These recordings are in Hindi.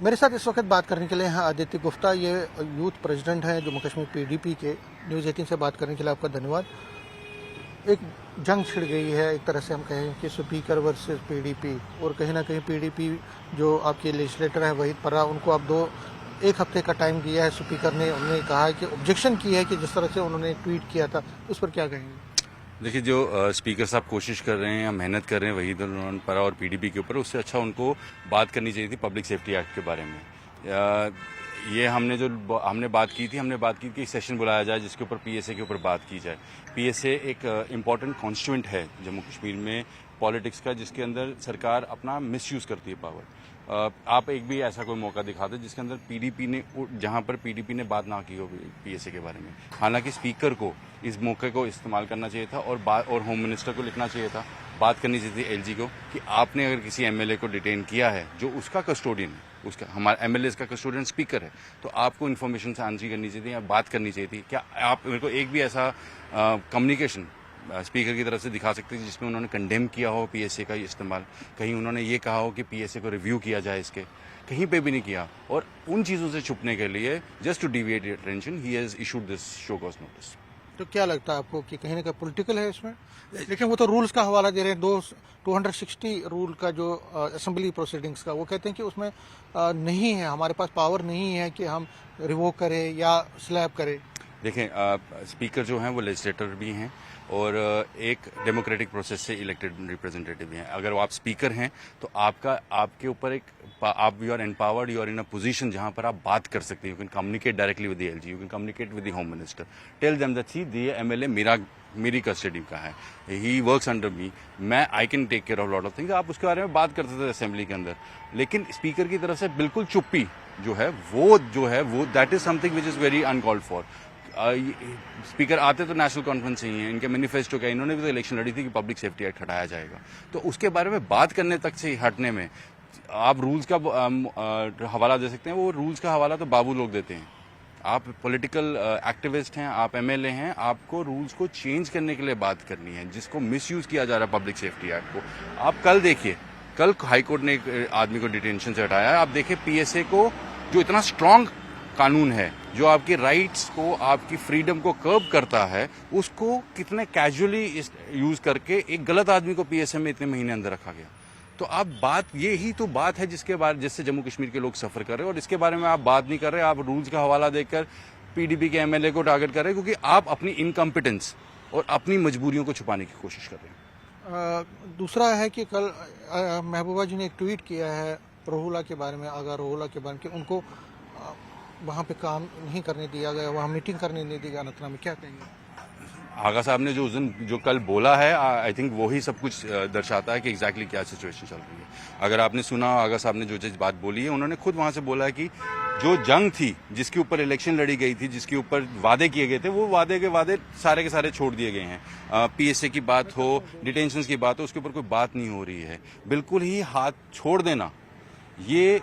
मेरे साथ इस वक्त बात करने के लिए हैं आदित्य गुप्ता, ये यूथ प्रेसिडेंट हैं जम्मू कश्मीर पीडीपी के। न्यूज़ 18 से बात करने के लिए आपका धन्यवाद। एक जंग छिड़ गई है, एक तरह से हम कहें कि स्पीकर वर्सेस पीडीपी, और कहीं ना कहीं पीडीपी जो आपके लेजिस्लेटर है वहीद पर्रा, उनको अब एक हफ्ते का टाइम दिया है स्पीकर ने। उन्होंने कहा है कि ऑब्जेक्शन की है कि जिस तरह से उन्होंने ट्वीट किया था, उस पर क्या कहेंगे? देखिए, जो स्पीकर साहब कोशिश कर रहे हैं या मेहनत कर रहे हैं वहीद पर्रा और पीडीपी के ऊपर, उससे अच्छा उनको बात करनी चाहिए थी पब्लिक सेफ्टी एक्ट के बारे में। ये हमने बात की थी कि सेशन बुलाया जाए जिसके ऊपर पीएसए के ऊपर बात की जाए। पीएसए एक इम्पॉर्टेंट कॉन्स्टिट्यूएंट है जम्मू कश्मीर में पॉलिटिक्स का, जिसके अंदर सरकार अपना मिसयूज करती है पावर। आप एक भी ऐसा कोई मौका दिखा दे जिसके अंदर जहां पर पीडीपी ने बात ना की हो पीएसए के बारे में। हालांकि स्पीकर को इस मौके को इस्तेमाल करना चाहिए था और होम मिनिस्टर को लिखना चाहिए था, बात करनी चाहिए थी एलजी को कि आपने अगर किसी एमएलए को डिटेन किया है जो उसका कस्टोडियन है, उसका हमारा एमएलए का कस्टोडियन स्पीकर है, तो आपको इन्फॉर्मेशन साझी करनी चाहिए थी या बात करनी चाहिए थी। क्या आप मेरे को एक भी ऐसा कम्युनिकेशन स्पीकर की तरफ से दिखा सकते हैं जिसमें उन्होंने कंडेम किया हो पीएसए का इस्तेमाल? कहीं उन्होंने ये कहा हो कि पीएसए को रिव्यू किया जाए, इसके कहीं पे भी नहीं किया। और उन चीज़ों से छुपने के लिए, just to deviate attention, he has issued this show cause notice. तो क्या लगता है आपको कि कहीं ना कहीं पॉलिटिकल है इसमें? लेकिन वो तो रूल्स का हवाला दे रहे हैं, 260 रूल का जो असेंबली प्रोसीडिंग्स का, वो कहते हैं कि उसमें नहीं है, हमारे पास पावर नहीं है कि हम रिवोक करें या स्लैब करें। देखें, स्पीकर जो हैं वो लेजिस्लेटर भी हैं और एक डेमोक्रेटिक प्रोसेस से इलेक्टेड रिप्रेजेंटेटिव भी हैं। अगर आप स्पीकर हैं तो आपके ऊपर you are empowered, you are in a position जहां पर आप बात कर सकते हैं। You can communicate directly with the LG, you can communicate with the home minister, tell them that see the MLA मेरी कस्टडी का है, he works under me, I can take care of lot of things. आप उसके बारे में बात करते थे असेंबली के अंदर। लेकिन स्पीकर की तरफ से बिल्कुल चुप्पी जो है वो that is something which is very uncalled for. Speaker आते तो नेशनल कॉन्फ्रेंस से ही हैं, इनके मैनिफेस्टो का, इन्होंने भी तो इलेक्शन लड़ी थी कि पब्लिक सेफ्टी एक्ट हटाया जाएगा। तो उसके बारे में बात करने तक से हटने में आप रूल्स का हवाला दे सकते हैं। वो रूल्स का हवाला तो बाबू लोग देते हैं। आप पॉलिटिकल एक्टिविस्ट हैं, आप एमएलए हैं, आपको रूल्स को चेंज करने के लिए बात करनी है, जिसको मिसयूज किया जा रहा है पब्लिक सेफ्टी एक्ट को। आप कल देखिए, कल हाईकोर्ट ने एक आदमी को डिटेंशन से हटाया है। आप देखिए पीएसए को, जो इतना स्ट्रांग कानून है, जो आपके राइट्स को, आपकी फ्रीडम को कर्ब करता है, उसको कितने कैजुअली यूज करके एक गलत आदमी को पीएसए में इतने महीने अंदर रखा गया। तो आप यही तो बात है जिससे जम्मू कश्मीर के लोग सफर कर रहे हैं, और इसके बारे में आप बात नहीं कर रहे। आप रूल्स का हवाला देकर पीडीपी के एमएलए को टारगेट कर रहे हैं, क्योंकि आप अपनी इनकम्पिटेंस और अपनी मजबूरियों को छुपाने की कोशिश कर रहे हैं। दूसरा है कि कल महबूबा जी ने एक ट्वीट किया है रोहुला के बारे में, आगा रोहुला के बारे में, कि उनको वहाँ पे काम नहीं करने दिया गया, वहाँ मीटिंग करने नहीं दी गया अनंतनाग में। क्या कहेंगे? आगा साहब ने जो कल बोला है, आई थिंक वही सब कुछ दर्शाता है कि एग्जैक्टली क्या सिचुएशन चल रही है। अगर आपने सुना, आगा साहब ने जो चीज बात बोली है, उन्होंने खुद वहां से बोला है कि जो जंग थी, जिसके ऊपर इलेक्शन लड़ी गई थी, जिसके ऊपर वादे किए गए थे, वो वादे सारे के सारे छोड़ दिए गए हैं। पीएसए की बात हो, डिटेंशन की बात हो, उसके ऊपर कोई बात नहीं हो रही है। बिल्कुल ही हाथ छोड़ देना, ये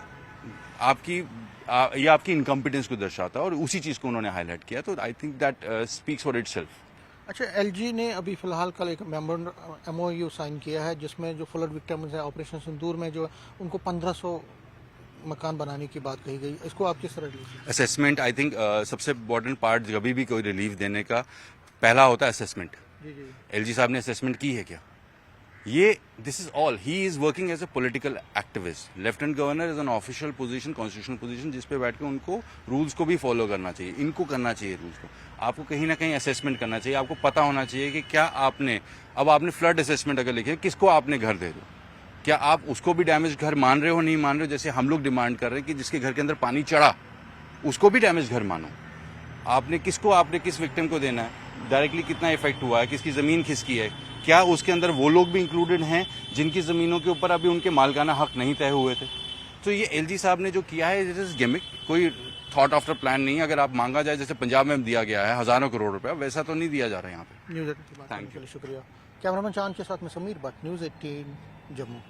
आपकी इनकम्पिटेंस को दर्शाता है, और उसी चीज को उन्होंने हाईलाइट किया। तो I think that speaks for itself. अच्छा, एलजी ने अभी फिलहाल कल एक एमओयू साइन किया है, जिसमें जो फ्लड विक्टिम्स है ऑपरेशन सिंदूर में, जो उनको 1500 मकान बनाने की बात कही गई। इसको आप किस तरह लीजिए? असेसमेंट, आई थिंक सबसे इम्पोर्टेंट पार्ट कभी भी कोई रिलीफ देने का पहला होता है असेसमेंट। एलजी साहब ने असेसमेंट की है क्या? This is all, he is working as a political activist. Lieutenant governor is an official position, constitutional position, जिस पे बैठ के उनको रूल्स को भी फॉलो करना चाहिए, इनको करना चाहिए रूल्स को। आपको कहीं ना कहीं असेसमेंट करना चाहिए, आपको पता होना चाहिए कि क्या आपने फ्लड असेसमेंट अगर लिखे, किसको आपने घर दे दो, क्या आप उसको भी डैमेज घर मान रहे हो, नहीं मान रहे हो? जैसे हम लोग डिमांड कर रहे हैं कि जिसके घर के अंदर पानी चढ़ा उसको भी डैमेज घर मानो। आपने किस विक्टिम को देना है, डायरेक्टली कितना इफेक्ट हुआ है, किसकी जमीन खिसकी है, क्या उसके अंदर वो लोग भी इंक्लूडेड हैं जिनकी जमीनों के ऊपर अभी उनके मालिकाना हक नहीं तय हुए थे? तो ये एलजी साहब ने जो किया है, इट इज गिमिक, कोई थॉट आफ्टर प्लान नहीं है। अगर आप मांगा जाए, जैसे पंजाब में दिया गया है हजारों करोड़ रुपया, वैसा तो नहीं दिया जा रहा है यहाँ पे। न्यूज़ 18 की बात करने के लिए शुक्रिया। कैमरामैन चांद के साथ में समीर भट्ट, न्यूज़ 18 जम्मू।